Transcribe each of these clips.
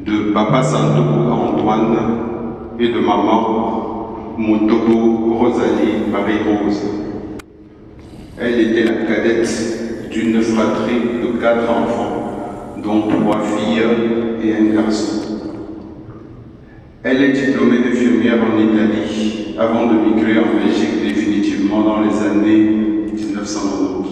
de Papa Santoko Antoine et de Maman Motobo Rosalie Marie-Rose. Elle était la cadette d'une fratrie de 4 enfants, dont 3 filles et un garçon. Elle est diplômée d'infirmière en Italie avant de migrer en Belgique définitivement dans les années 1990.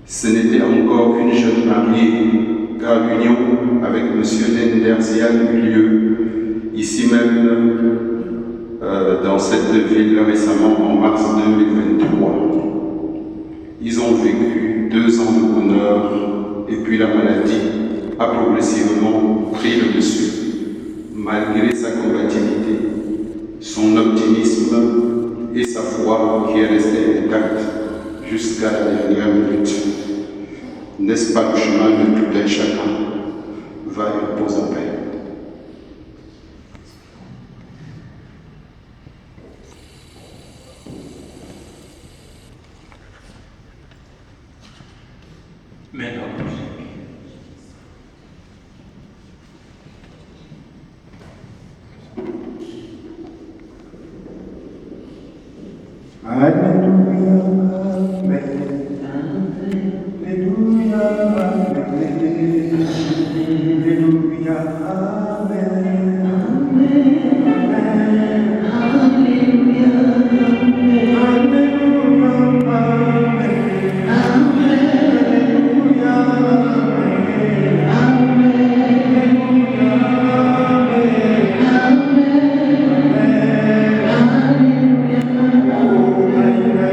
Ce n'était encore qu'une jeune mariée, car l'union avec M. Lenderzian eut lieu ici même dans cette ville récemment en mars 2023. Ils ont vécu 2 ans de bonheur et puis la maladie a progressivement pris le dessus. Malgré sa combativité, son optimisme et sa foi qui est restée intacte jusqu'à la dernière minute. N'est-ce pas le chemin de tout un chacun? Va et repose en paix. Maintenant, Alléluia, Amen. Alléluia, Amen. Alléluia, Amen. Alléluia, Amen.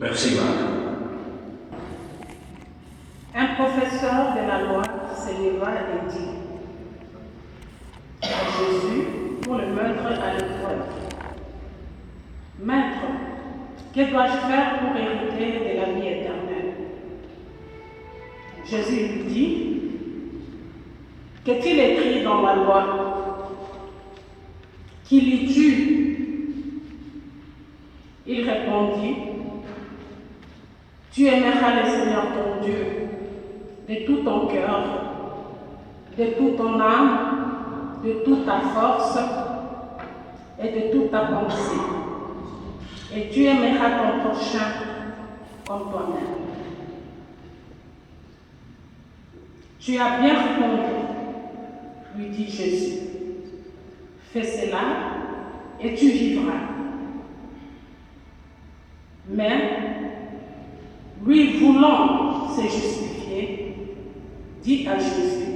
Merci, Marc. Un professeur de la loi s'éleva et dit à Jésus pour le mettre à l'épreuve: Maître, que dois-je faire pour hériter de la vie éternelle? Jésus lui dit: Qu'est-il écrit dans la loi? Qui lis-tu? Il répondit: Tu aimeras le Seigneur ton Dieu de tout ton cœur, de toute ton âme, de toute ta force et de toute ta pensée. Et tu aimeras ton prochain comme toi-même. Tu as bien répondu, lui dit Jésus. Fais cela et tu vivras. Mais, lui voulant se justifier, dit à Jésus: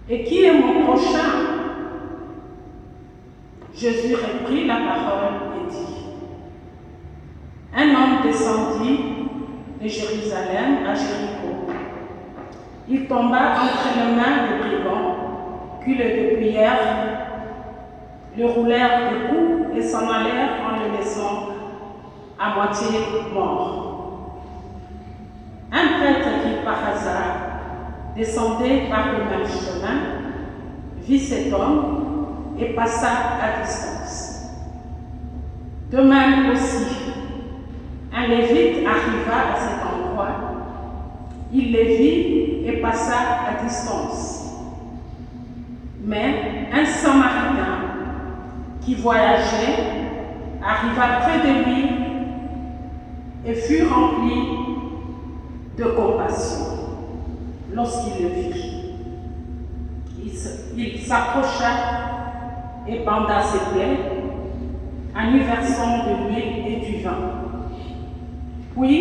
Et qui est mon prochain? Jésus reprit la parole et dit: Un homme descendit de Jérusalem à Jéricho. Il tomba entre les mains des brigands qui le dépouillèrent, le roulèrent de coups et s'en allèrent en le laissant à moitié mort. Un prêtre qui, par hasard, descendait par le même chemin, vit cet homme et passa à distance. De même aussi, un lévite arriva à cet endroit, il le vit et passa à distance. Mais un Samaritain qui voyageait arriva près de lui et fut rempli de compassion lorsqu'il le vit. Il s'approcha et banda ses plaies en y versant de l'huile et du vin. Puis,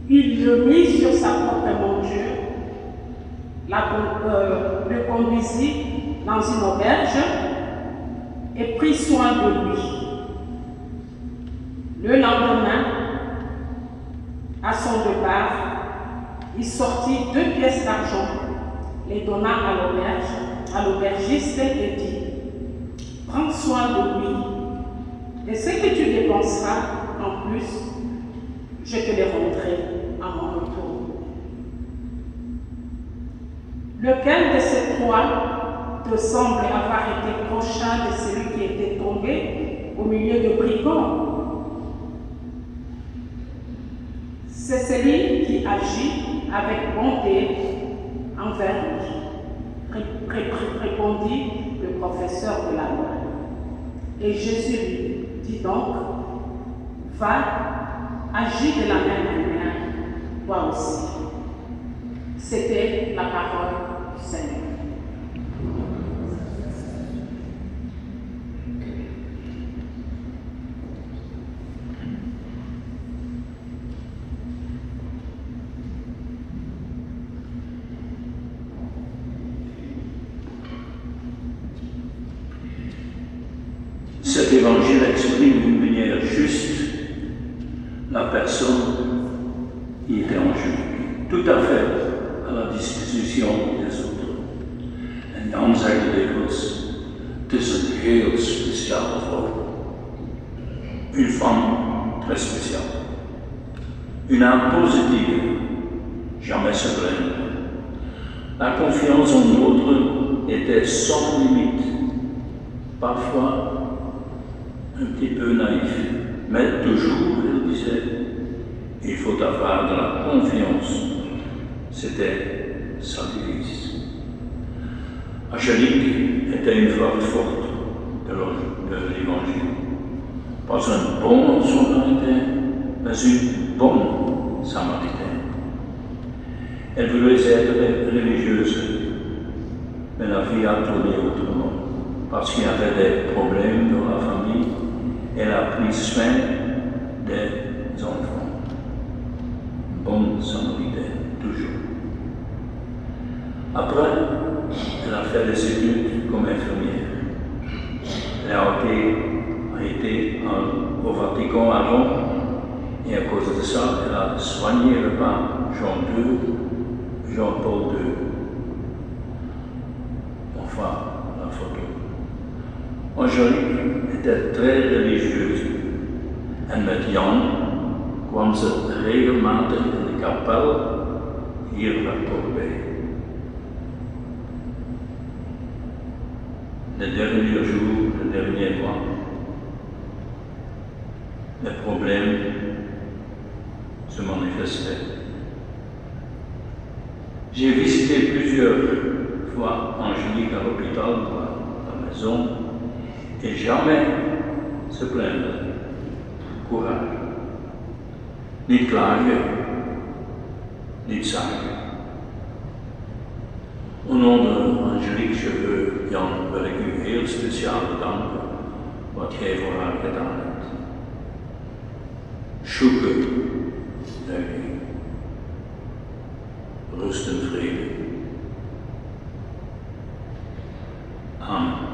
il le mit sur sa propre monture, le conduisit dans une auberge et prit soin de lui. Le lendemain, à son départ, il sortit 2 pièces d'argent, les donna à l'aubergiste et dit: Prends soin de lui, et ce que tu dépenseras en plus, je te les rendrai à mon retour. Lequel de ces 3 te semble avoir été prochain de celui qui était tombé au milieu de brigands? C'est celui qui agit avec bonté envers lui, répondit le professeur de la loi. Et Jésus lui dit donc: Va, agis de la même manière, toi aussi. C'était la parole du Seigneur. Cet évangile exprime d'une manière juste la personne qui était en jeu, tout à fait à la disposition des autres. En dan zeggen de dikwijls: het is een heel speciale vrouw. Une femme très spéciale. Une âme positive, jamais se plaindre. La confiance en l'autre était sans limite, parfois un petit peu naïf, mais toujours, elle disait, il faut avoir de la confiance. C'était sa devise. Angélique était une femme forte de l'évangile. Pas un bon samaritain, mais une bonne samaritaine. Elle voulait être religieuse, mais la vie a tourné autrement. Parce qu'il y avait des problèmes dans la famille, elle a pris soin des enfants. Bonne samaritaine, toujours. Après, elle a fait des études comme infirmière. Elle a été en au Vatican à Rome, et à cause de ça, elle a soigné le pape Jean-Paul II. Enfin, la photo. Angélique était très religieuse. En met Jan kwam ze regelmatig in de kapel hier bij. Le dernier jour, le dernier mois, les problèmes se manifestaient. J'ai visité plusieurs fois Angélique à l'hôpital, à la maison, et jamais se plaindre. Courage. Niet klagen, niet zagen. Au nom de Angélique Cheveux, Jan, wil ik u heel speciaal bedanken wat gij voor haar gedaan hebt. Sjoeke, zeg ik. Rust en vrede. Amen.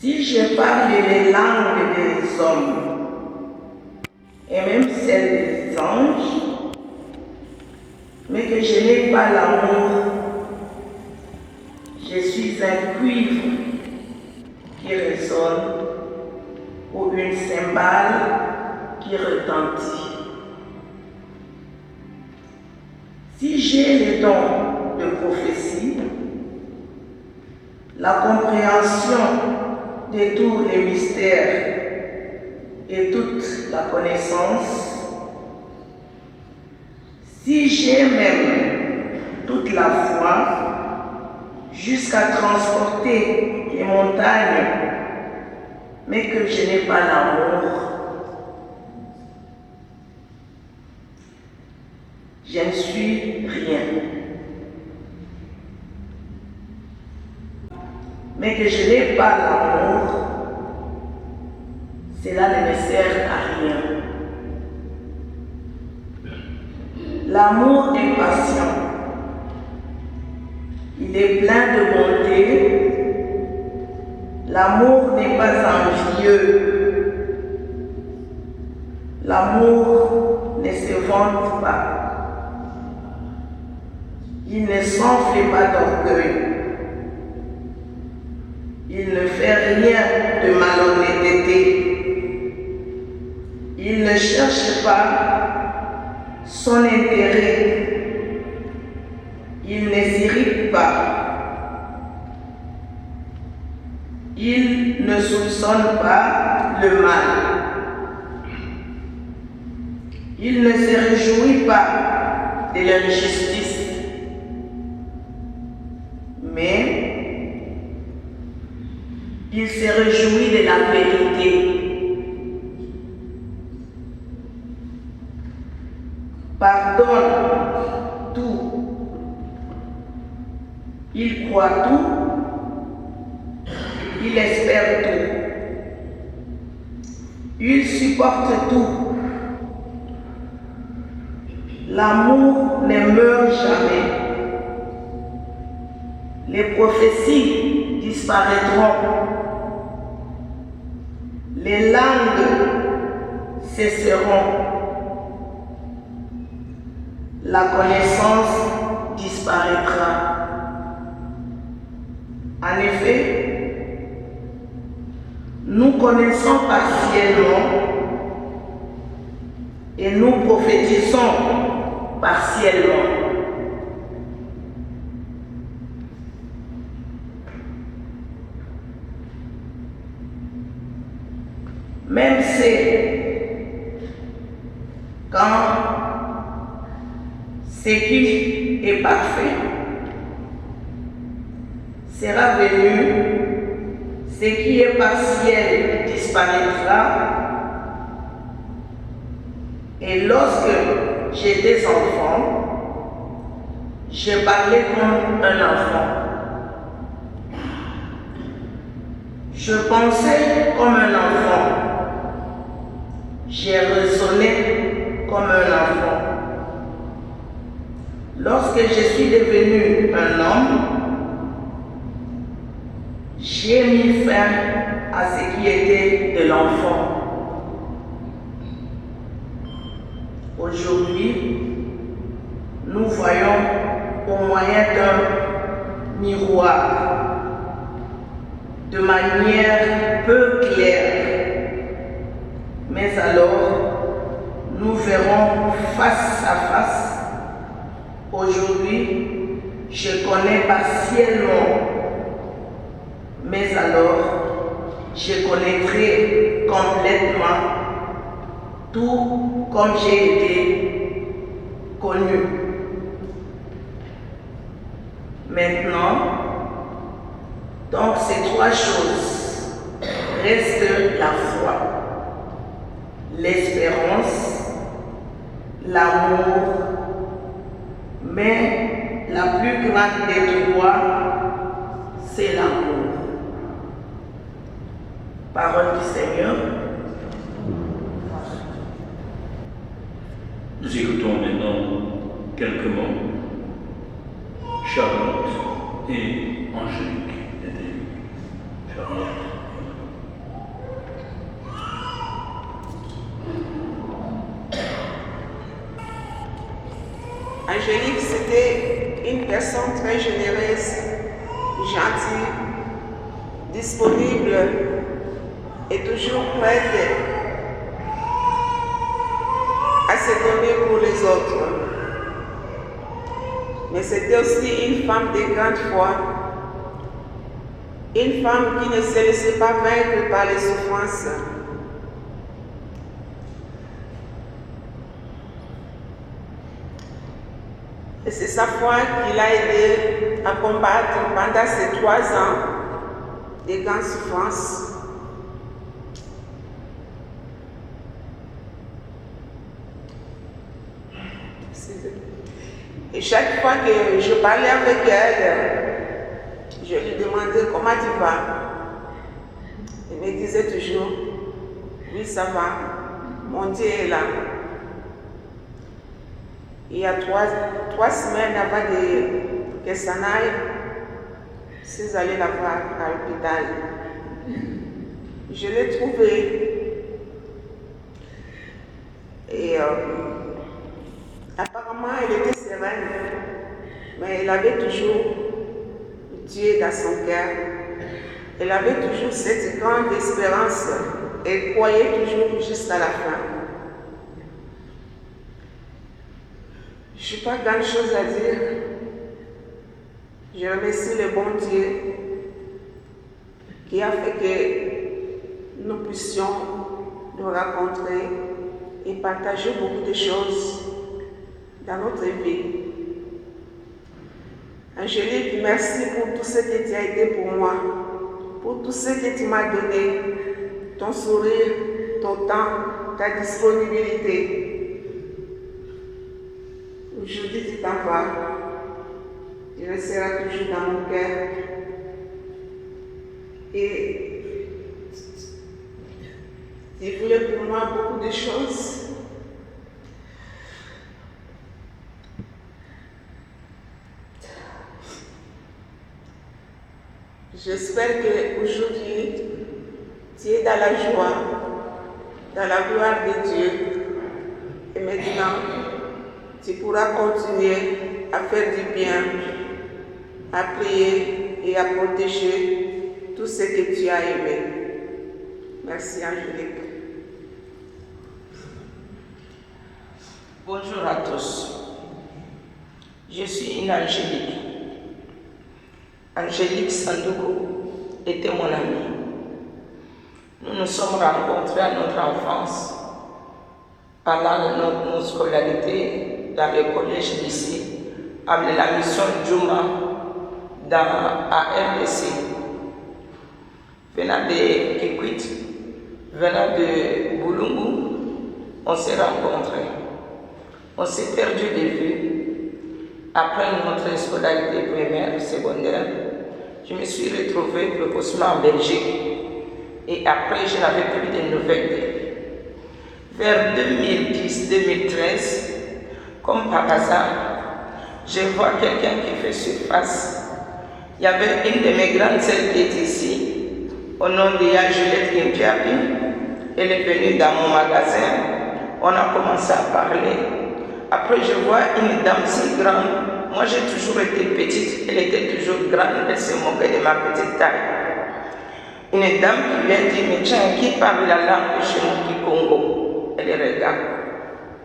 Si je parle les langues des hommes et même celles des anges, mais que je n'ai pas l'amour, je suis un cuivre qui résonne ou une cymbale qui retentit. Si j'ai les dons de prophétie, la compréhension de tous les mystères et toute la connaissance, si j'ai même toute la foi jusqu'à transporter les montagnes, mais que je n'ai pas l'amour, je ne suis rien. Mais que je n'ai pas l'amour, cela ne me sert à rien. L'amour est patient. Il est plein de bonté. L'amour n'est pas envieux. L'amour ne se vante pas. Il ne s'enfle pas d'orgueil. Il ne fait rien de malhonnêteté. Il ne cherche pas son intérêt. Il ne s'irrite pas. Il ne soupçonne pas le mal. Il ne se réjouit pas de l'injustice. Mais il se réjouit de la vérité. Pardonne tout. Il croit tout. Il espère tout. Il supporte tout. L'amour ne meurt jamais. Les prophéties disparaîtront. Les langues cesseront. La connaissance disparaîtra. En effet, nous connaissons partiellement et nous prophétisons partiellement. Même c'est quand ce qui est parfait sera venu, ce qui est partiel disparaîtra. Et lorsque j'étais enfant, je parlais comme un enfant. Je pensais comme un enfant. J'ai raisonné comme un enfant. Lorsque je suis devenu un homme, j'ai mis fin à ce qui était de l'enfant. Aujourd'hui, nous voyons au moyen d'un miroir, de manière peu claire. Mais alors, nous verrons face à face. Aujourd'hui, je connais partiellement. Mais alors, je connaîtrai complètement, tout comme j'ai été connu. Maintenant, donc ces trois choses restent la foi, l'espérance, l'amour, mais la plus grande des trois, c'est l'amour. Parole du Seigneur. Nous écoutons maintenant quelques mots. Charlotte et Angélique. Charlotte. Angélique, c'était une personne très généreuse, gentille, disponible et toujours prête à se donner pour les autres. Mais c'était aussi une femme de grande foi, une femme qui ne se laissait pas vaincre par les souffrances. Et c'est sa foi qui l'a aidé à combattre pendant ces 3 ans de grandes souffrances. Et chaque fois que je parlais avec elle, je lui demandais comment tu vas. Elle me disait toujours, oui ça va, mon Dieu est là. Il y a 3 semaines avant que ça n'aille, je suis allée la voir à l'hôpital. Je l'ai trouvée. Et apparemment, elle était sereine, mais elle avait toujours Dieu dans son cœur. Elle avait toujours cette grande espérance. Elle croyait toujours jusqu'à la fin. Je n'ai pas grand chose à dire. Je remercie le bon Dieu qui a fait que nous puissions nous rencontrer et partager beaucoup de choses dans notre vie. Angélique, merci pour tout ce que tu as été pour moi, pour tout ce que tu m'as donné, ton sourire, ton temps, ta disponibilité. Aujourd'hui, tu t'en vas. Tu resteras toujours dans mon cœur. Et tu voulais pour moi beaucoup de choses. J'espère qu'aujourd'hui, tu es dans la joie, dans la gloire de Dieu. Et maintenant, tu pourras continuer à faire du bien, à prier et à protéger tout ce que tu as aimé. Merci Angélique. Bonjour à tous. Je suis une Angélique. Angélique Sandougou était mon amie. Nous nous sommes rencontrés à notre enfance, pendant notre scolarité dans le collège d'ici, avec la mission Djouma à RDC. Venant de Kikwit, venant de Boulungu, on s'est rencontrés. On s'est perdu de vue. Après notre scolarité primaire, secondaire, je me suis retrouvée précocement en Belgique. Et après, je n'avais plus de nouvelles d'elle. Vers 2010-2013, comme par hasard, je vois quelqu'un qui fait surface. Il y avait une de mes grandes sœurs qui est ici, au nom de Juliette Gimpiapi. Elle est venue dans mon magasin. On a commencé à parler. Après, je vois une dame si grande. Moi, j'ai toujours été petite. Elle était toujours grande. Elle se moquait de ma petite taille. Une dame qui lui a dit, mais tiens, qui parle la langue chez nous du Congo? Elle regarde.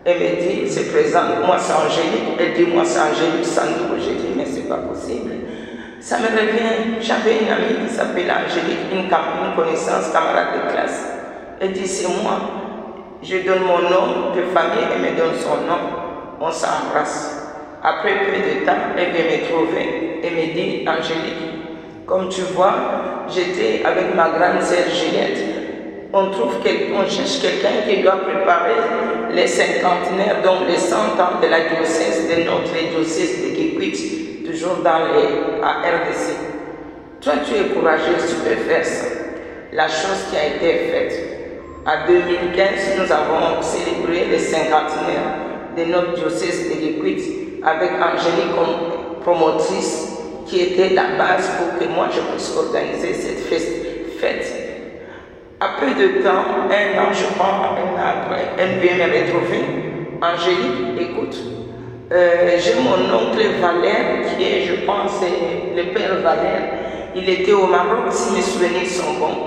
Elle me dit, se présente, moi c'est Angélique. Elle dit, moi c'est Angélique Sandougou. J'ai dit, mais c'est pas possible. Ça me revient, j'avais une amie qui s'appelait Angélique, une connaissance, camarade de classe. Elle dit, c'est moi. Je donne mon nom de famille, elle me donne son nom. On s'embrasse. Après peu de temps, elle vient me trouver et me dit, Angélique, comme tu vois, j'étais avec ma grande sœur Juliette. On cherche quelqu'un qui doit préparer les cinquantenaires, donc les 100 ans de la diocèse, de notre diocèse de Kikwit, toujours à RDC. Toi, tu es courageux, tu peux faire ça. La chose qui a été faite. En 2015, nous avons célébré les cinquantenaires de notre diocèse de Kikwit avec Angélique comme promotrice qui était la base pour que moi je puisse organiser cette fête. Après de temps, 1 an, je crois, 1 an après, elle vient me retrouver. Angélique, écoute, J'ai mon oncle Valère, qui est, je pense, le père Valère. Il était au Maroc, si mes souvenirs sont bons.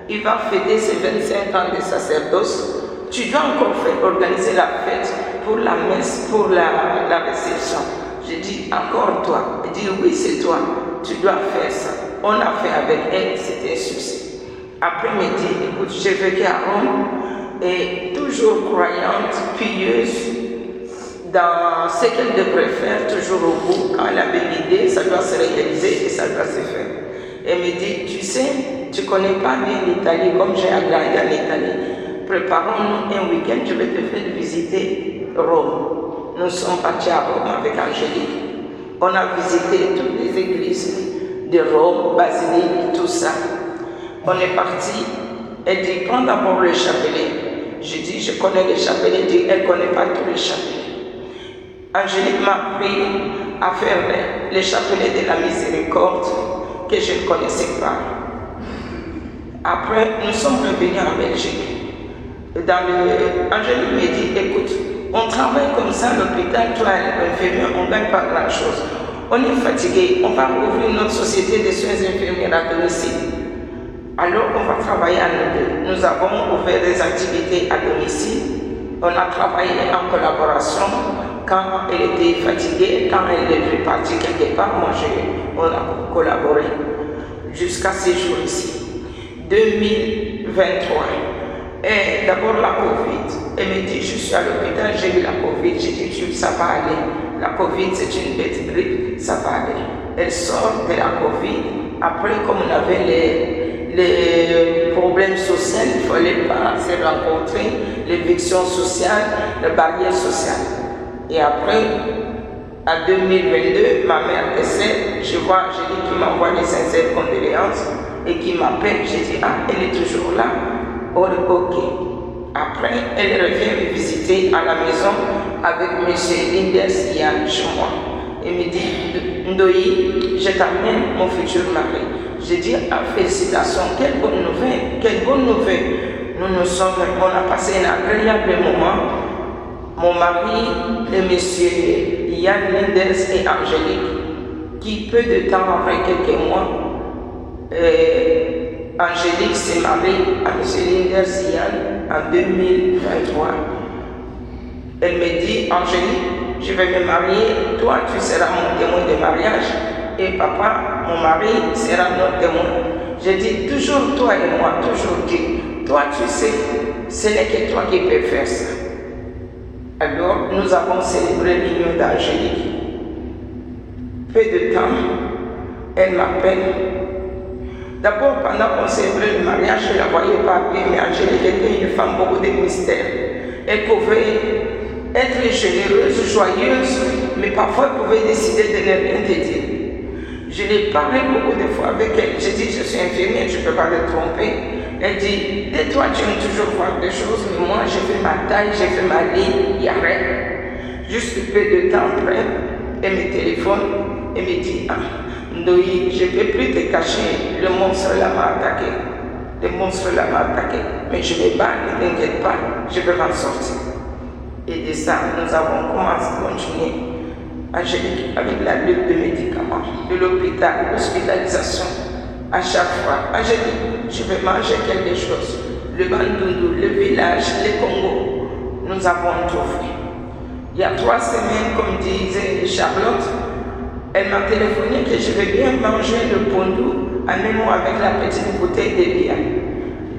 Il va fêter ses 25 ans de sacerdoce. Tu dois encore organiser la fête pour la messe, pour la réception. J'ai dit, encore toi. Il dit, oui, c'est toi. Tu dois faire ça. On a fait avec elle, c'était un succès. Après, il me dit, écoute, j'ai vécu à Rome et toujours croyante, pieuse, dans ce qu'elle devrait faire, toujours au bout. Quand elle a une idée, ça doit se réaliser et ça doit se faire. Elle me dit, tu sais, tu ne connais pas bien l'Italie comme j'ai grandi en Italie. Préparons-nous un week-end, je vais te faire visiter Rome. Nous sommes partis à Rome avec Angélique. On a visité toutes les églises de Rome, basilique, tout ça. On est parti. Elle dit, prends d'abord le chapelet. Je dis, je connais les chapelets. Elle dit, elle ne connaît pas tous les chapelets. Angélique m'a appris à faire les chapelets de la miséricorde que je ne connaissais pas. Après, nous sommes revenus en Belgique. Angélique me dit, écoute, on travaille comme ça à l'hôpital, toi, infirmière, on ne gagne pas grand-chose. On est fatigué, on va ouvrir notre société de soins infirmières à domicile. Alors, on va travailler à nous deux. Nous avons ouvert des activités à domicile. On a travaillé en collaboration. Quand elle était fatiguée, quand elle est partie quelque part, on a collaboré jusqu'à ces jours-ci. 2023. Et d'abord la Covid. Elle me dit, je suis à l'hôpital, j'ai eu la Covid. J'ai dit, ça va aller. La Covid, c'est une bête grippe, ça va aller. Elle sort de la Covid. Après, comme on avait les problèmes sociaux, il ne fallait pas se rencontrer, l'éviction sociale, les barrières sociales. Et après, en 2022, ma mère décède, je vois Angélique qui m'envoie des sincères condoléances et qui m'appelle. J'ai dit, ah, elle est toujours là. Oh, ok. Après, elle revient me visiter à la maison avec M. Linders Yann chez moi. Il me dit, Ndoyi, je t'amène mon futur mari. J'ai dit, ah, félicitations, quelle bonne nouvelle, quelle bonne nouvelle. On a passé un agréable moment. Mon mari, le monsieur Yann Linders et Angélique, qui peu de temps après quelques mois, Angélique s'est mariée à monsieur Linders Yann en 2023. Elle me dit, Angélique, je vais me marier, toi tu seras mon témoin de mariage et papa, mon mari, sera notre témoin. Je dis toujours toi et moi, toujours dit, toi tu sais, ce n'est que toi qui peux faire ça. Alors, nous avons célébré l'union d'Angélique. Peu de temps, elle m'appelle. D'abord, pendant qu'on célébrait le mariage, je ne la voyais pas bien, mais Angélique était une femme beaucoup de mystère. Elle pouvait être généreuse, joyeuse, mais parfois elle pouvait décider de ne rien te dire. Je l'ai parlé beaucoup de fois avec elle. J'ai dit, je suis infirmière, je ne peux pas le tromper. Elle dit, de toi tu aimes toujours voir des choses, mais moi j'ai fait ma taille, j'ai fait ma ligne, il n'y a rien. Juste peu de temps après, elle me téléphone et me dit, ah, Ndoyi, je ne peux plus te cacher, le monstre là m'a attaqué. Le monstre là m'a attaqué, mais je vais pas, ne t'inquiète pas, je vais m'en sortir. Et de ça, nous avons commencé à continuer. Angélique avec la lutte de médicaments, de l'hôpital, l'hospitalisation. À chaque fois, Angélique, je vais manger quelque chose. Le Bandundu, le village, les Congos, nous avons tout fait. Il y a 3 semaines, comme disait Charlotte, elle m'a téléphoné que je vais bien manger le pondou, amenez-moi avec la petite bouteille de bière.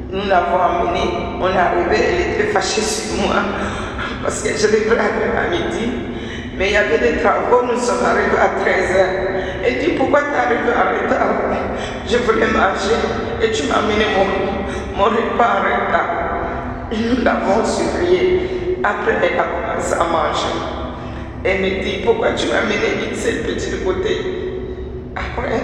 Nous l'avons amené, on est arrivé, elle était fâchée sur moi parce que je devais arriver à midi. Mais il y avait des travaux, nous sommes arrivés à 13h. Elle dit, pourquoi tu es arrivé en retard? Je voulais manger et tu m'as amené mon repas en retard. Nous l'avons supplié. Après, elle a commencé à manger. Elle me dit, pourquoi tu m'as amené une seule petite bouteille? Après,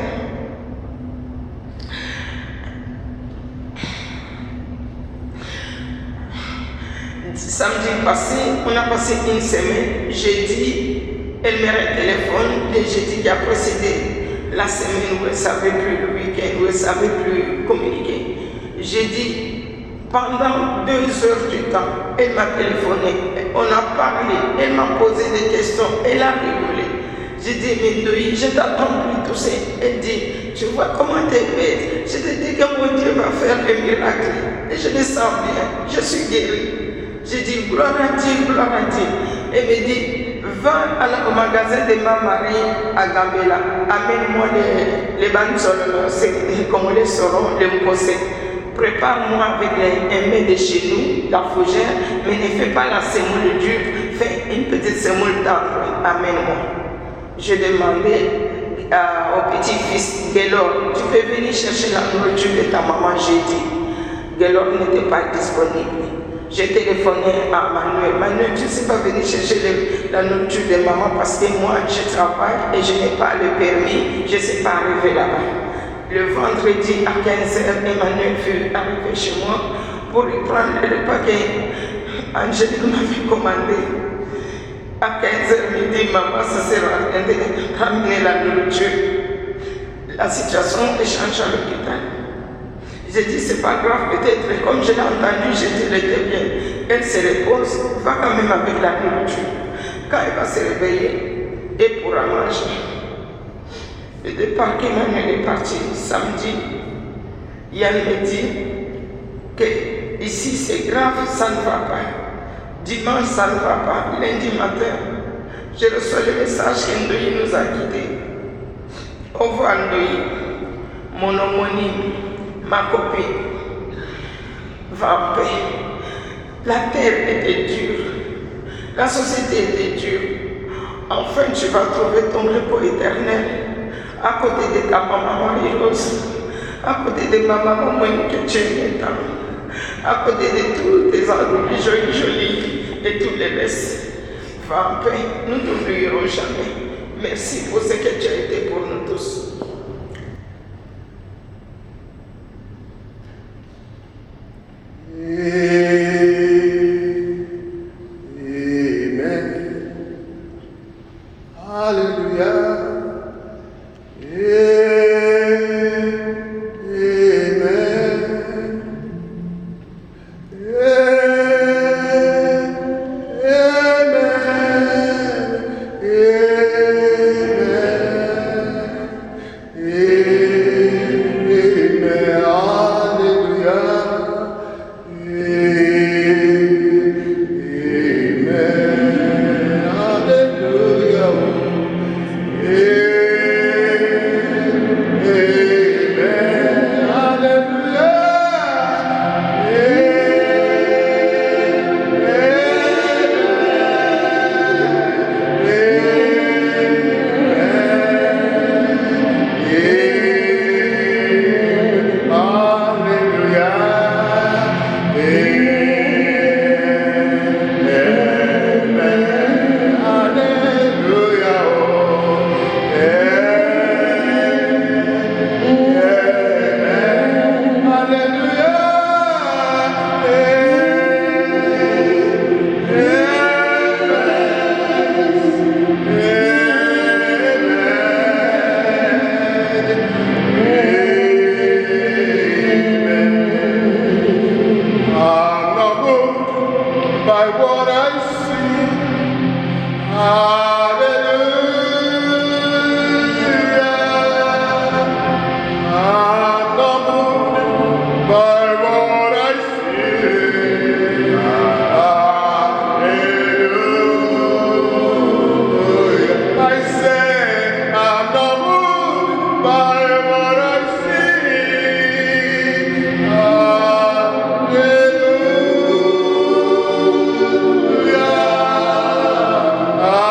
samedi passé, on a passé une semaine. Jeudi, elle me téléphone. Le jeudi qui a précédé la semaine où elle ne savait plus, le week-end où elle ne savait plus communiquer. J'ai dit, pendant 2 heures du temps, elle m'a téléphoné. On a parlé, elle m'a posé des questions, elle a rigolé. J'ai dit, mais Ndoye, je t'attends plus tousser. Elle dit, tu vois comment tu es bête. Je te dis que mon Dieu va faire le miracle. Et je le sens bien, je suis guérie. J'ai dit, gloire à Dieu, gloire à Dieu. Elle me dit, va au magasin de ma Marie à Gambela. Amène-moi les bandes solo, comme les soros, les moussés. Prépare-moi avec un mets de chez nous, la fougère, mais ne fais pas la semoule dure, fais une petite semoule tendre. Amène-moi. Je demandais au petit-fils, Gelor, tu peux venir chercher la nourriture de ta maman jeudi. Gelor n'était pas disponible. J'ai téléphoné à Manuel. Manuel, tu ne sais pas venir chercher la nourriture de maman parce que moi, je travaille et je n'ai pas le permis. Je ne sais pas arriver là-bas. Le vendredi à 15h, Emmanuel fut arrivé chez moi pour prendre le repas qu'Angélique m'avait commandé. À 15h midi, maman se sera en train de ramener la nourriture. La situation est changée à l'hôpital. J'ai dit, c'est pas grave, peut-être, comme je l'ai entendu, j'ai dit, elle était bien. Elle se repose, va quand même avec la nourriture. Quand elle va se réveiller, elle pourra manger. Le départ qu'Emmanuel est parti samedi, Yann me dit que ici c'est grave, ça ne va pas. Dimanche, ça ne va pas. Lundi matin, je reçois le message qu'Ndoye nous a quittés. Au revoir Ndoye, mon homonyme, ma copine, va en paix. La terre était dure, la société était dure. Enfin, tu vas trouver ton repos éternel à côté de ta maman Marie-Rose, à côté de ma maman Monique que tu aimais tant, à côté de tous tes amis jolis et tous les restes. Va en paix, nous ne t'oublierons jamais. Merci pour ce que tu as été pour nous tous.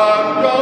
I'm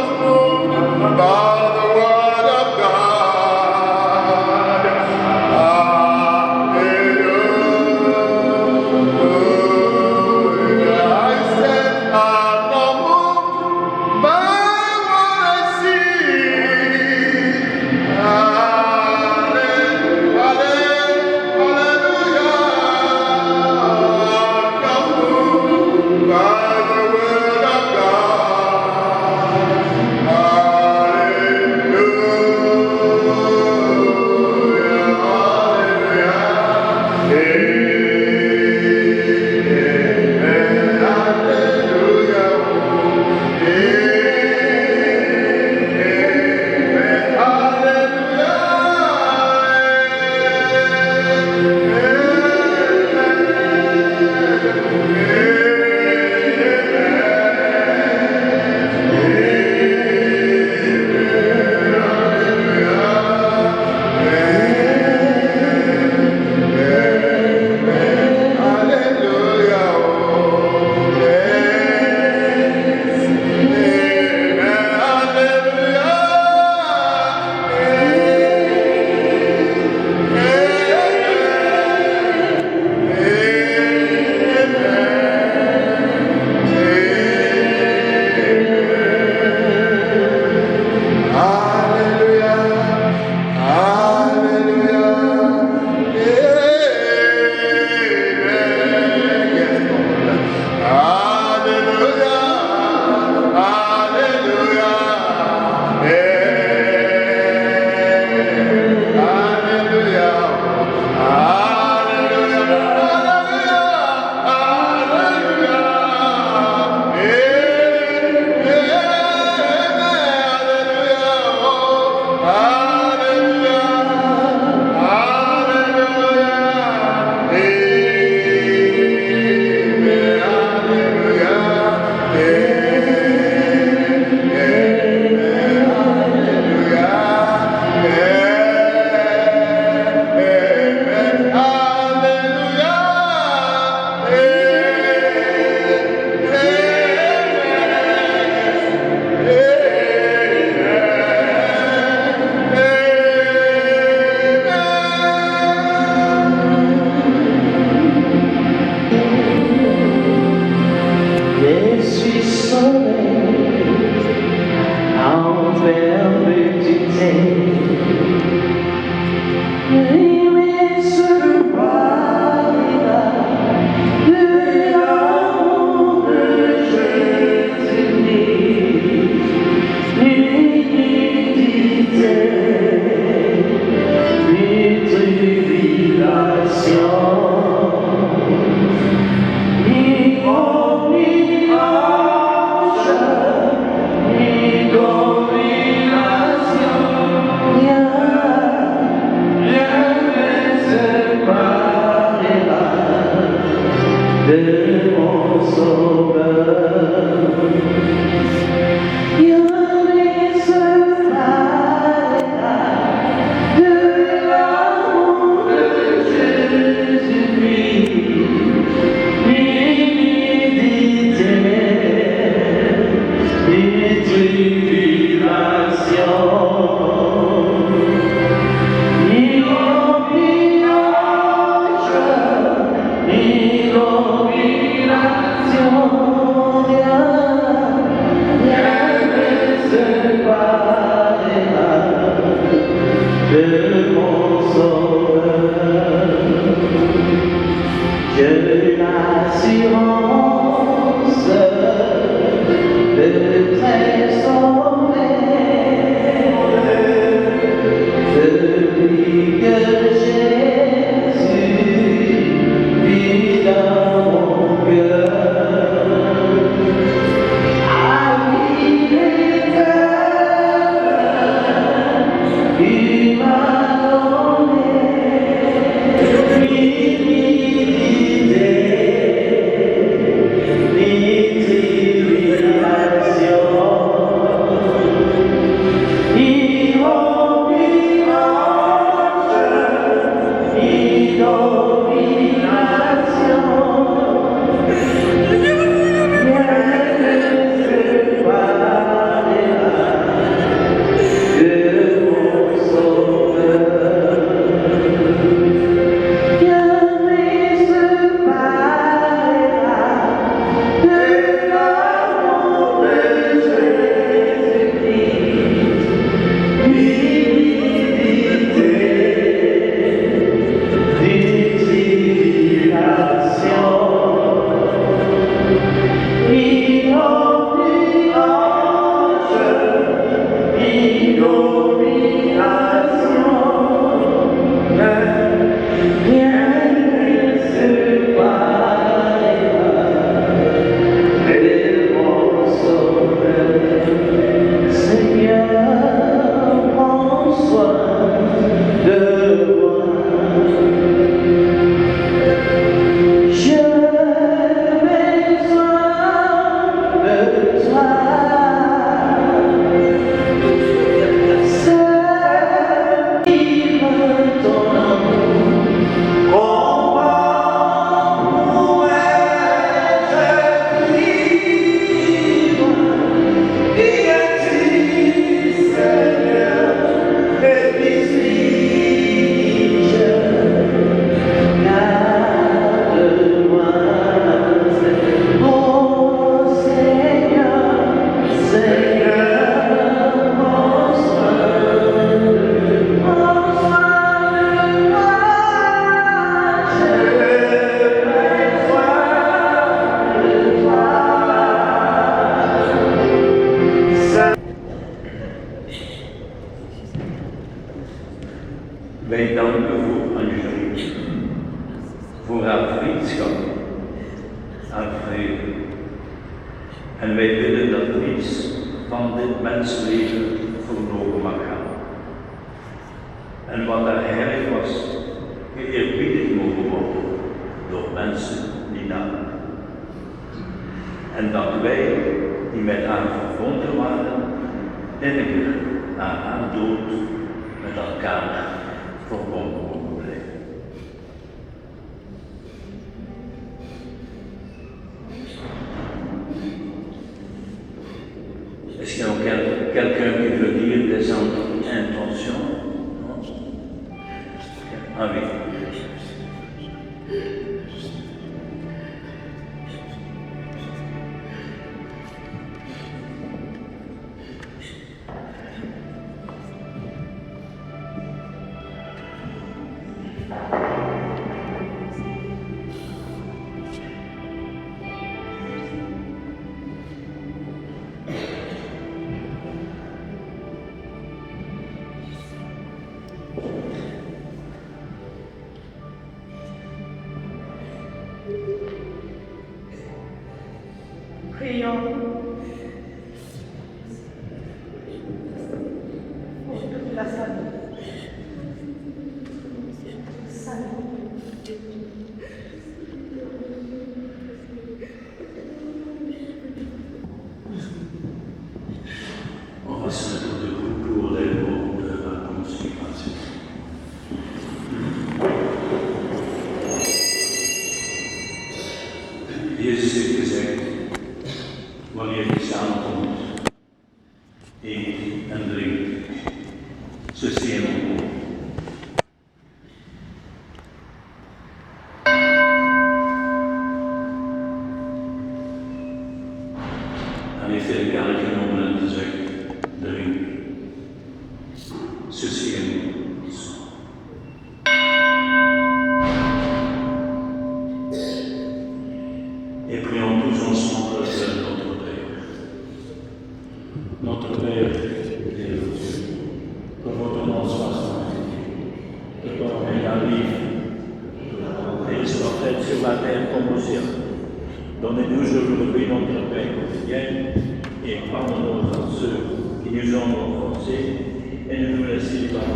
Wij danken voor Angelique, voor haar vriendschap, haar vrede. En wij willen dat niets van dit mensleven verloren mag gaan. En wat haar heilig was, geëerbiedigd mogen worden door mensen die namen. En dat wij, die met haar verbonden waren, inniger na haar dood met elkaar verbonden mogen blijven. Est-ce qu'il y a quelqu'un qui veut dire des intentions? Non? Ah oui. Prions pour toute la famille. On va se mettre debout pour les mots de la consécration. Jezus heeft gezegd, wanneer je samenkomt, eat and drink. Ceci est mon corps. En effet, regardez que nous voulons dire drink. Ceci est mon sang. Et prions tous ensemble notre Père. Notre Père des cieux, que votre nom soit sanctifié, que ton règne arrive, et soit fait sur la terre comme au ciel. Donnez-nous aujourd'hui notre pain quotidien et pardonne-nous à ceux qui nous ont offensés et ne nous laissez pas.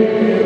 Amen.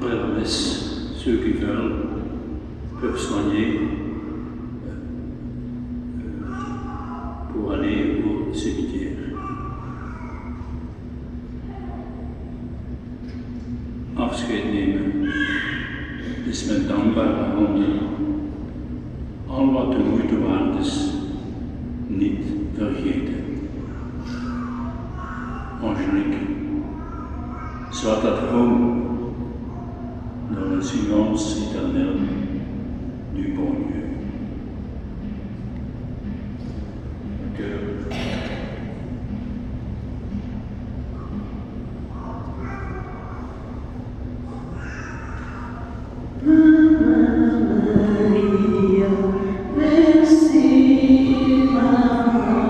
Après la messe, ceux qui veulent peuvent soigner pour aller au cimetière. Afscheid nemen is met dankbare handen, al wat de moeite waard is, niet vergeten. Angélique, soit at home dans le silence éternel du bon Dieu. Cœur. Maria, merci, Maman.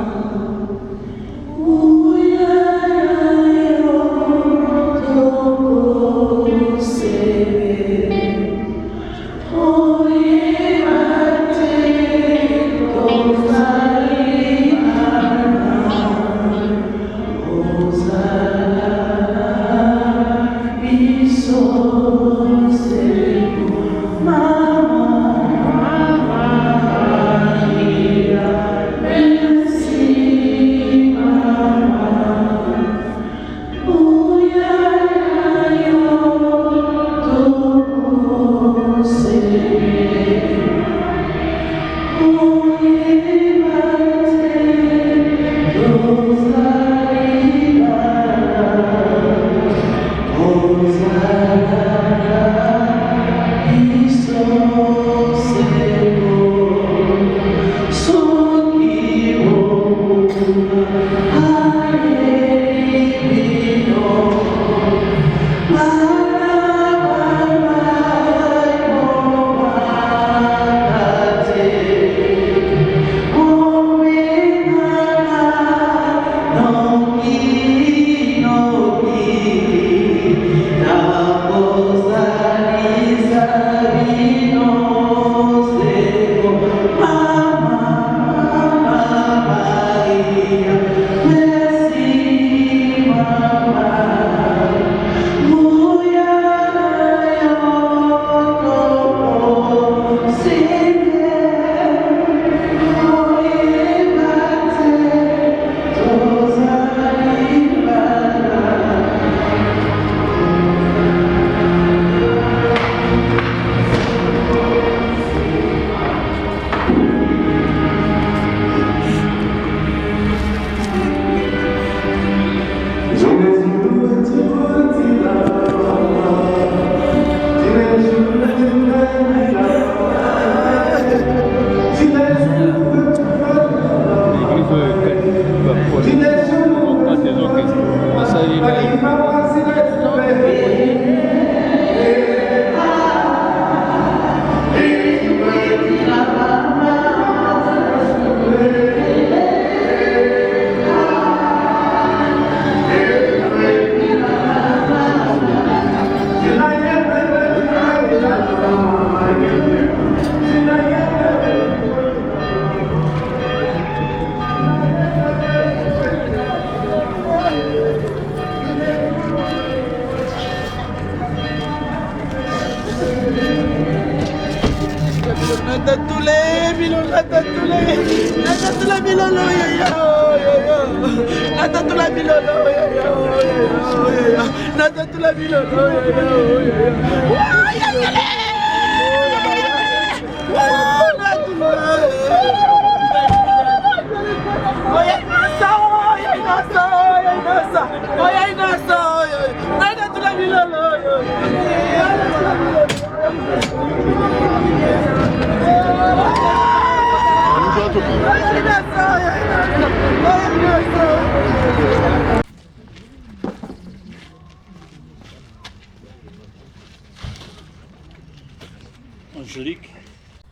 Angélique,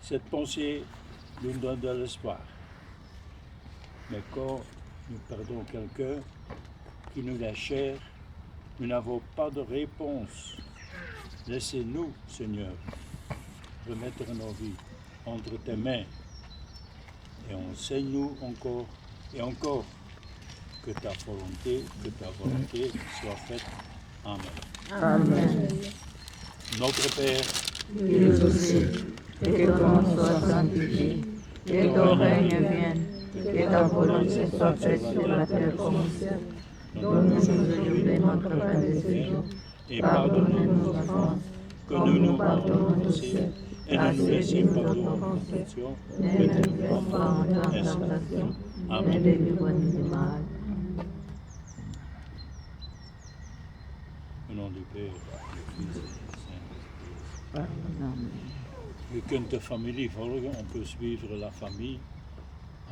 cette pensée nous donne de l'espoir. Mais quand nous perdons quelqu'un qui nous est cher, nous n'avons pas de réponse. Laissez-nous, Seigneur, remettre nos vies entre tes mains et enseigne-nous encore et encore que ta volonté soit faite. Amen. Amen. Notre Père, qui nous aussi, et que ton nom soit sanctifié, que ton règne vienne, que ta volonté soit faite sur la terre comme au ciel. Donne-nous aujourd'hui notre pain de ce jour, et pardonne-nous nos offenses, comme nous pardonnons aussi, et ne nous laissez pas tomber en tentation, mais ne nous laisse pas entrer en tentation, mais délivre-nous du mal. Au nom du Père, du Fils et du Saint-Esprit. Amen. Je kunt de familie volgen, on peut suivre la famille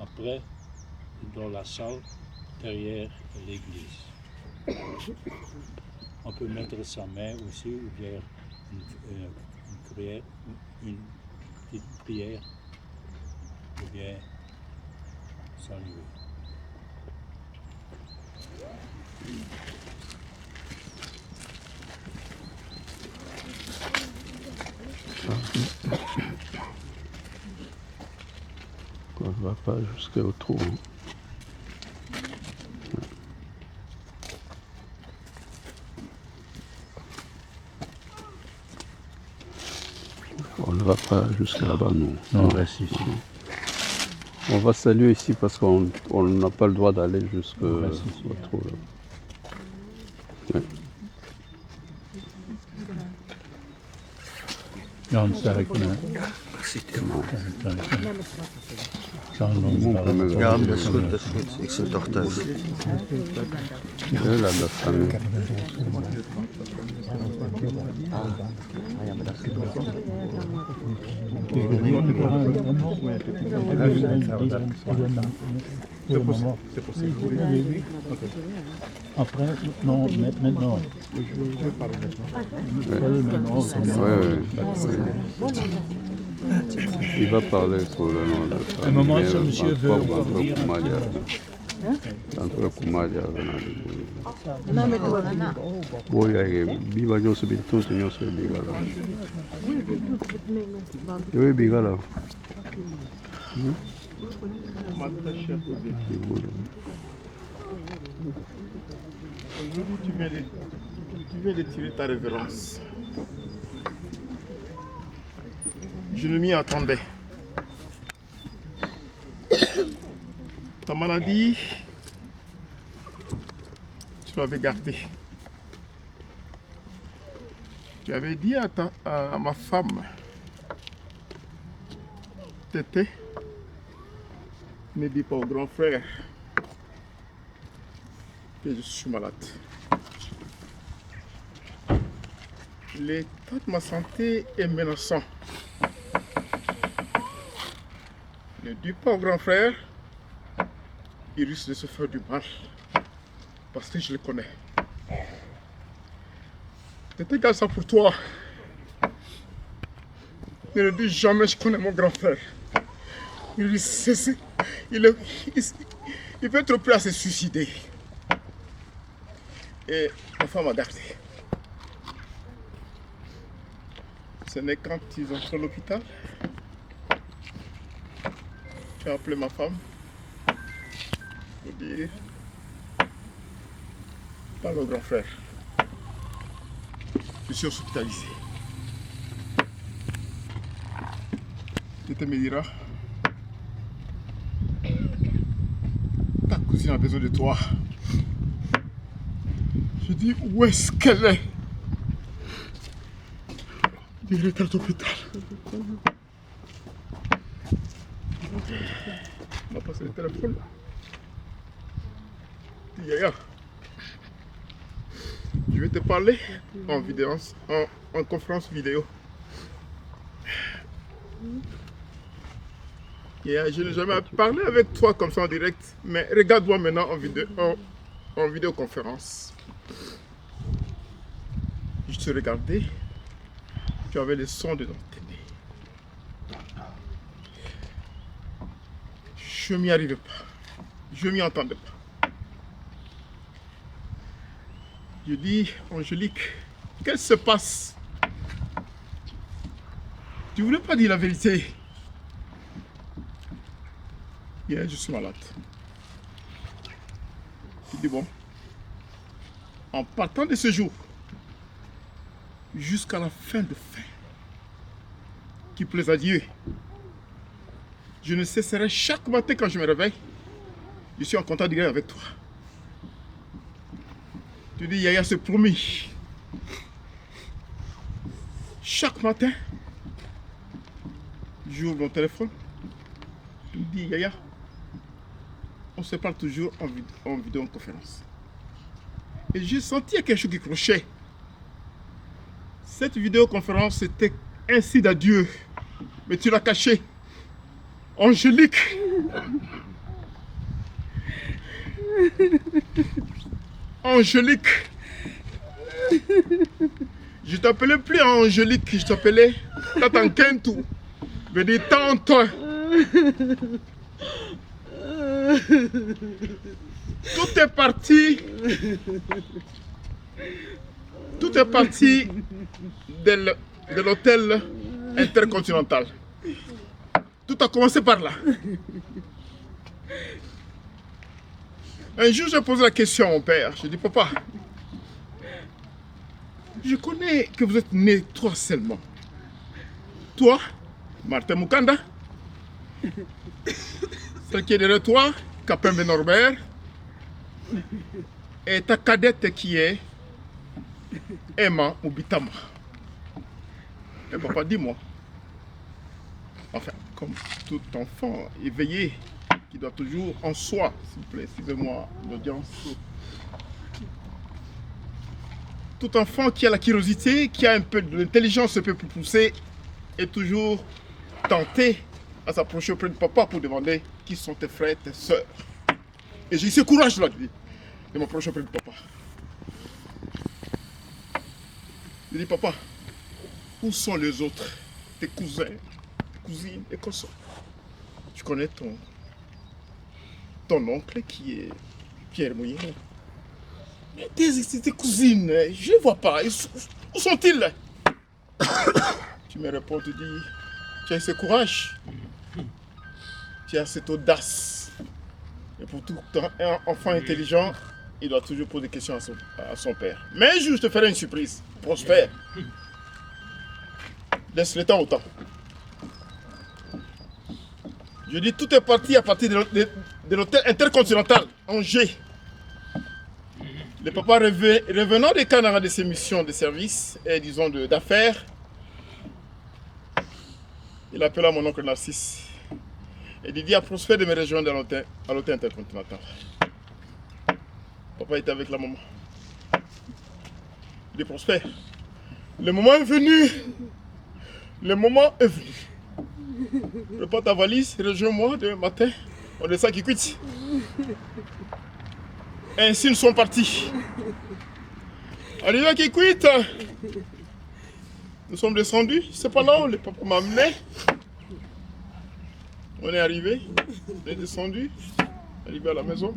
après dans la salle derrière l'église. On peut mettre sa main aussi ou bien une petite prière ou bien saluer. On ne va pas jusqu'au trou. On ne va pas jusqu'à là-bas, non. On reste ici. On va saluer ici parce qu'on n'a pas le droit d'aller jusqu'au reste ici, trou. Là. Ouais. Jan Sterkman. Ja, dat is goed, dat is goed. Ik zit toch thuis. Là, la famille. Après, non, maintenant. Il va parler pour le nom de Un moment, ce monsieur veut encore dire. Tanto kumaja boya biba nyonso bintutu nyonso ebigala yo ebigala Aujourd'hui, tu viens de tirer ta révérence. Je ne m'y attendais. Ta maladie, tu l'avais gardée. Tu avais dit à ma femme, Tété, ne dis pas au grand frère que je suis malade. L'état de ma santé est menaçant. Ne dis pas au grand frère, il risque de se faire du mal. Parce que je le connais. Tété garde ça pour toi. Ne le dis jamais, je connais mon grand frère. Il peut être prêt à se suicider. Et ma femme a gardé. Ce n'est quand ils ont fait l'hôpital. J'ai appelé ma femme pour dire parle au grand frère. Je suis hospitalisé. Tété me dira ta cousine a besoin de toi. Je dis où est-ce qu'elle est? Il est à l'hôpital. On va passer le téléphone. Yaya, je vais te parler en vidéo, en conférence vidéo. Yaya, je n'ai jamais parlé avec toi comme ça en direct, mais regarde-moi maintenant en vidéoconférence. Je te regardais, tu avais le son de tes nez. Je m'y arrivais pas. Je m'y entendais pas. Je dis, Angélique, qu'est-ce qui se passe? Tu voulais pas dire la vérité. Hier, je suis malade. Je dis, bon, en partant de ce jour, jusqu'à la fin de fin. Qui plaise à Dieu. Je ne cesserai chaque matin quand je me réveille. Je suis en contact direct avec toi. Tu dis, Yaya, c'est promis. Chaque matin, j'ouvre mon téléphone. Tu me dis, Yaya, on se parle toujours en vidéoconférence. Et j'ai senti quelque chose qui clochait. Cette vidéoconférence, c'était un signe d'adieu. Mais tu l'as caché. Angélique. Angélique. Je t'appelais plus Angélique, je t'appelais Tatan Kentou. Je veux dire tante. Tout est parti. Tout est parti de l'hôtel intercontinental. Tout a commencé par là. Un jour, j'ai posé la question à mon père. J'ai dit, papa, je connais que vous êtes nés trois seulement. Toi, Martin Mukanda, celle qui est derrière toi, Kapembe Norbert, et ta cadette qui est Emma Ubitama. Et papa, dis-moi, enfin, comme tout enfant éveillé, qui doit toujours en soi, s'il vous plaît, excusez-moi l'audience. Tout enfant qui a la curiosité, qui a un peu de l'intelligence un peu plus poussée, est toujours tenté à s'approcher auprès de papa pour demander qui sont tes frères, tes soeurs. Et j'ai eu ce courage-là de m'approcher auprès de papa. Je dis, papa, où sont les autres, tes cousins, tes cousines et consorts? Tu connais ton oncle qui est Pierre Mouillé. Mais tes cousines, je ne les vois pas. Où sont-ils? Tu me réponds, tu dis, tu as ce courage, tu as cette audace. Et pour tout un enfant intelligent, il doit toujours poser des questions à son père. Mais un jour, je te ferai une surprise. Prospère. Laisse le temps au temps. Je dis, tout est parti à partir de l'hôtel intercontinental, Angers. Le papa revenant des Canada de ses missions de service et disons d'affaires, il appela mon oncle Narcisse. Et il dit à Prosper de me rejoindre à l'hôtel intercontinental. Papa était avec la maman. Il dit, Prosper, le moment est venu. Le moment est venu. Prépare ta valise, rejoins-moi demain matin. On descend qui quitte. Ainsi nous sommes partis. Arrivé à Kikwit, nous sommes descendus. C'est pas là où le papa m'a amené. On est arrivé, on est descendu, arrivé à la maison.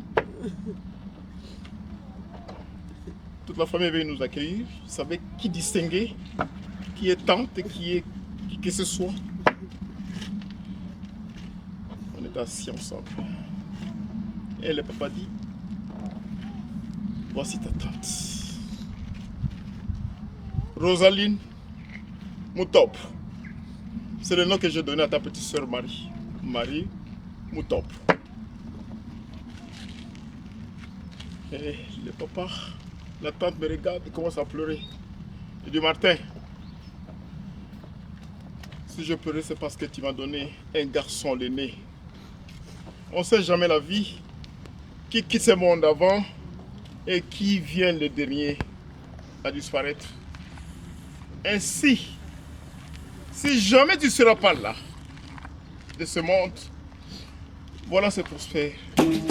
Toute la famille veut nous accueillir. Je savais qui distinguer, qui est tante et qui que ce soit. On est assis ensemble. Et le papa dit, voici ta tante. Rosaline Moutop. C'est le nom que j'ai donné à ta petite soeur Marie. Marie Moutop. Et le papa, la tante me regarde et commence à pleurer. Je dis, Martin, si je pleurais, c'est parce que tu m'as donné un garçon l'aîné. On ne sait jamais la vie, qui quitte ce monde avant et qui vient le dernier à disparaître. Ainsi, si jamais tu ne seras pas là de ce monde, voilà ce Prosper. Nous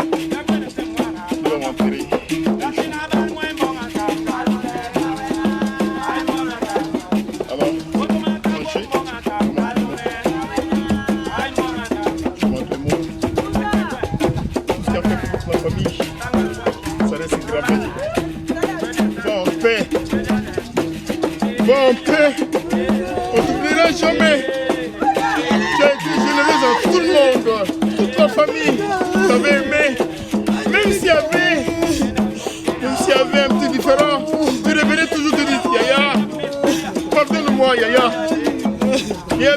allons enterrer. Alors, manger, tout ce qui a fait pour la famille, ça reste gravé. Bon paix. Bon paix. On t'oubliera jamais. Tu as été généreuse à tout le monde. Toute la famille t'avait aimé. Même s'il y avait un petit différent, tu revenais toujours te dire, Yaya,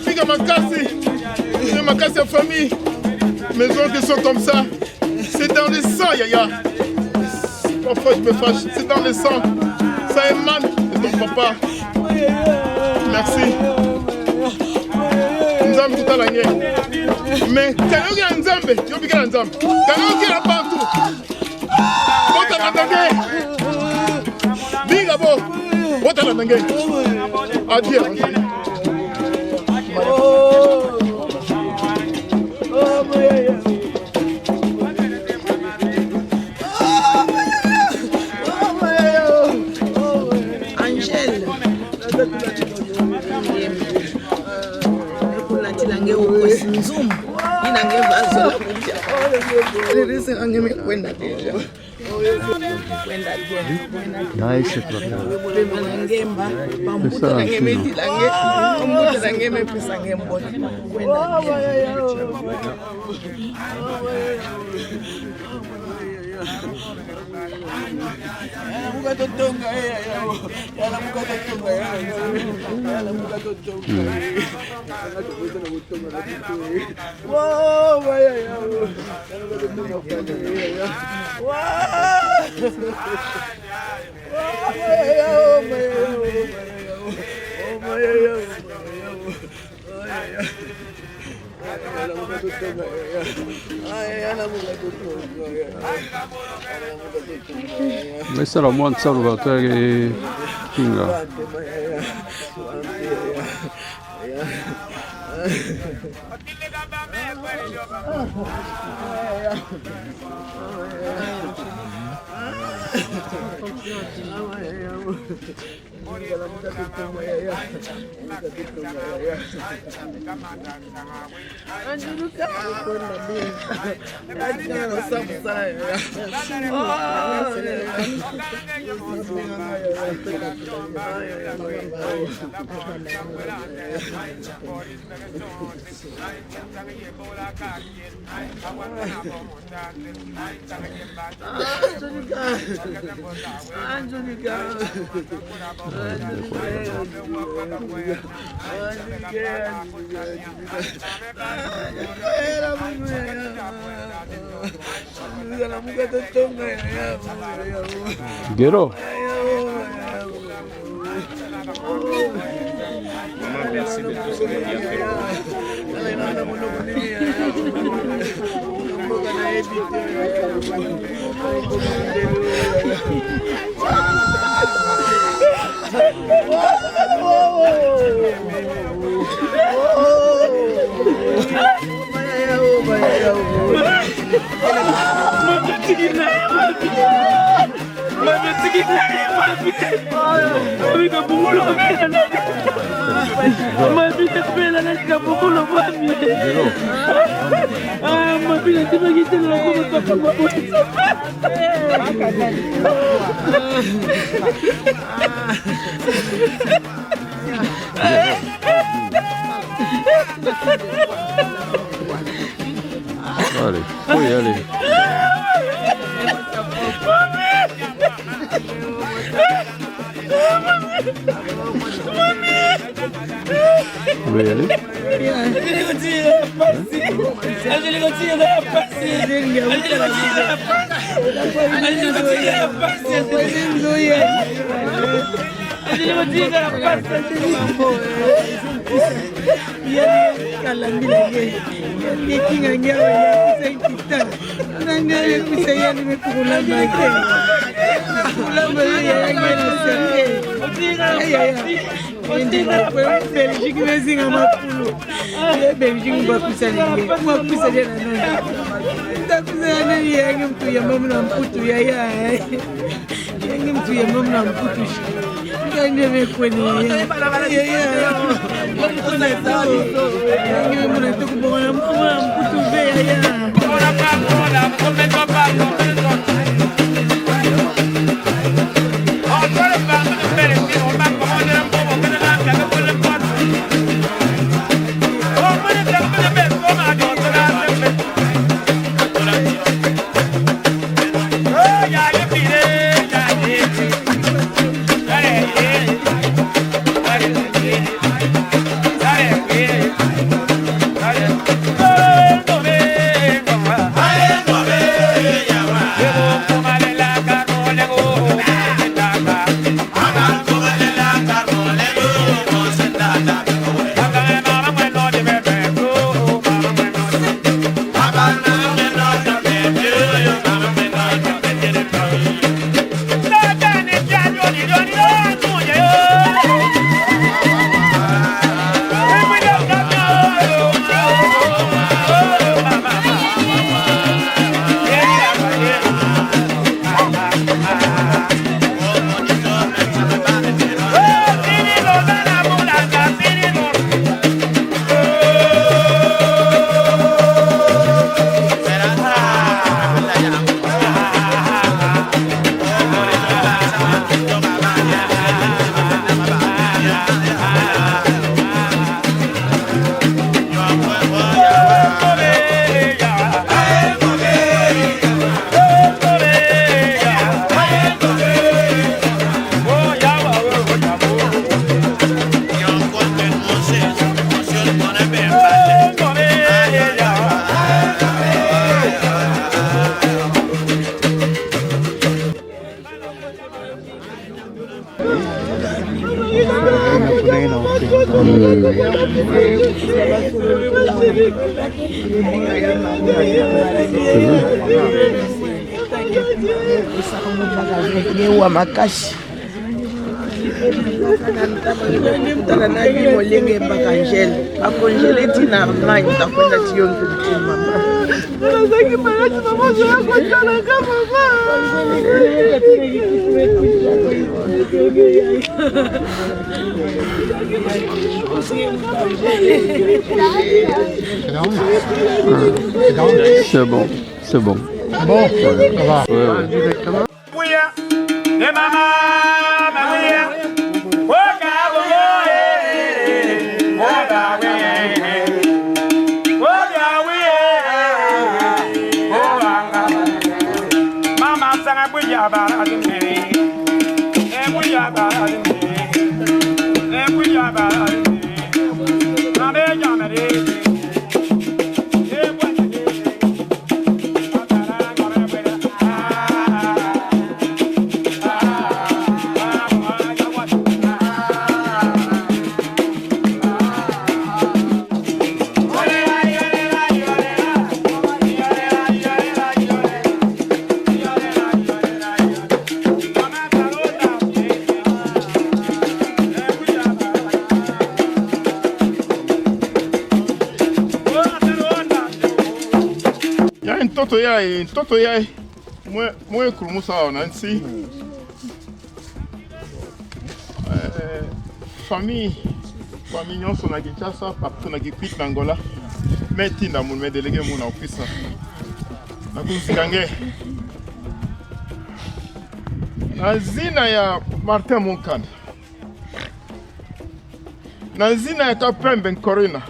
Biga Makassi en famille. Mes oncles sont comme ça. C'est dans le sang, Yaya. Parfois je me fâche, c'est dans le sang. Ça émane de ton papa. Merci. Nzambe tout à l'année. Mais quand il y a Nzambe, il y a un Nzambe. Quand il y a un partout. Bota la nangue. Biga bo. Bota la nangue. Adieu. Angèle. Nange ukosinzum inange vazo lelise ange mekwenda deja kwenda Nice. ngemba pambuta nange medilange pambuta nange mepisa ngembona kwenda Questa è la buona Salvatore Kinga. Gero. Maman, merci de tout ce que tu as fait Allez, faut y aller. Vous voulez y aller? Yeah. wa makashi mtaka nani molenge bakangele akongele tina mai takwenda tiongo mama nazaki malati mama zako tala kama C'est bon, c'est bon. Bon, ça va. Ouais. Toto yai mwe kurumusa wanansi famille nyonso na Kinshasa papu na kikwit na Angola metinda mun me délégué mun na office na kuzikange na zina ya Martin Monkanda na zina ya Kapembe Nkorina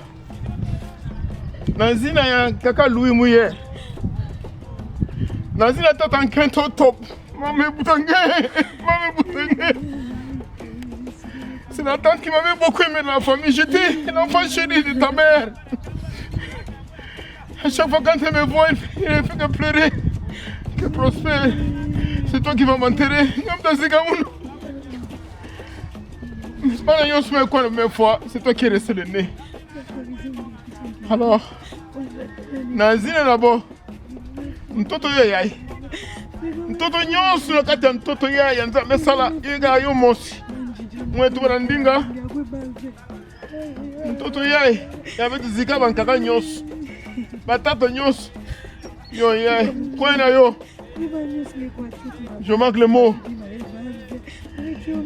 na zina ya Kaka Louis Mouye Nazina tata nkento top. Maman Boutangue. C'est la tante qui m'avait beaucoup aimé dans la famille. J'étais l'enfant chéri de ta mère. À chaque fois quand elle me voit, elle fait que pleurer. Que Prosper, c'est toi qui vas m'enterrer. C'est toi qui es resté le nez. Alors, Nazina d'abord. Mtoto yai mtoto nyonso na kati ya mtoto yai nzambe sala yega yo mosi mwetu barandinga mtoto yai yabetu zika bankaka nyonso batata nyonso yo yai kwena yo je manque le mot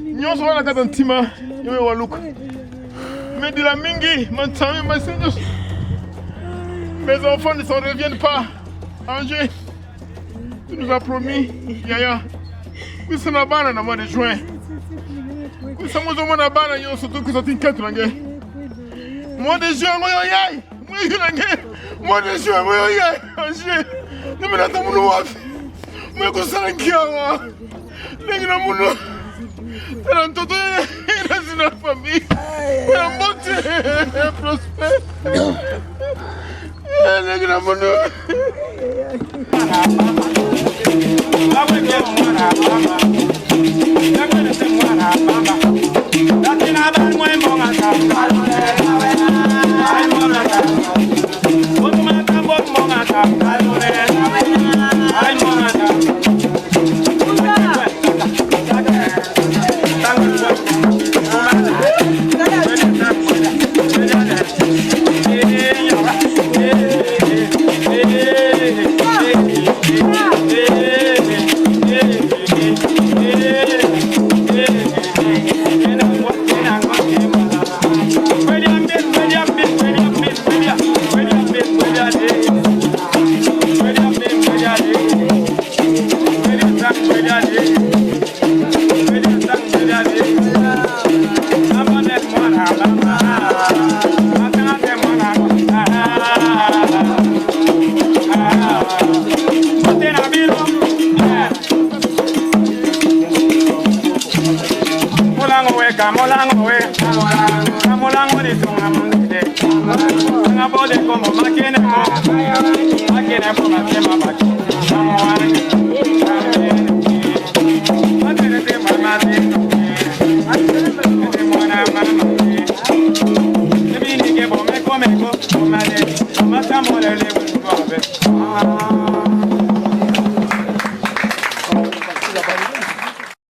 nyonso wana kati ntima yo waluka mais de la mingi mantami masinjos mes enfants ne s'en reviennent pas. Angers, tu nous as promis, Yaya, que c'est la banane au mois de juin. Que c'est au mois de banane, surtout que c'est une quête. Mois de juin, mois de juin, Angers, nous me l'attendons nous voir. Mais que c'est un kiawa. Les gens nous. C'est un toto, il est une famille. C'est un bon Dieu, prospère. Camolango, Camolango de Tonamande, Nabode como máquina, máquina por la tema máquina,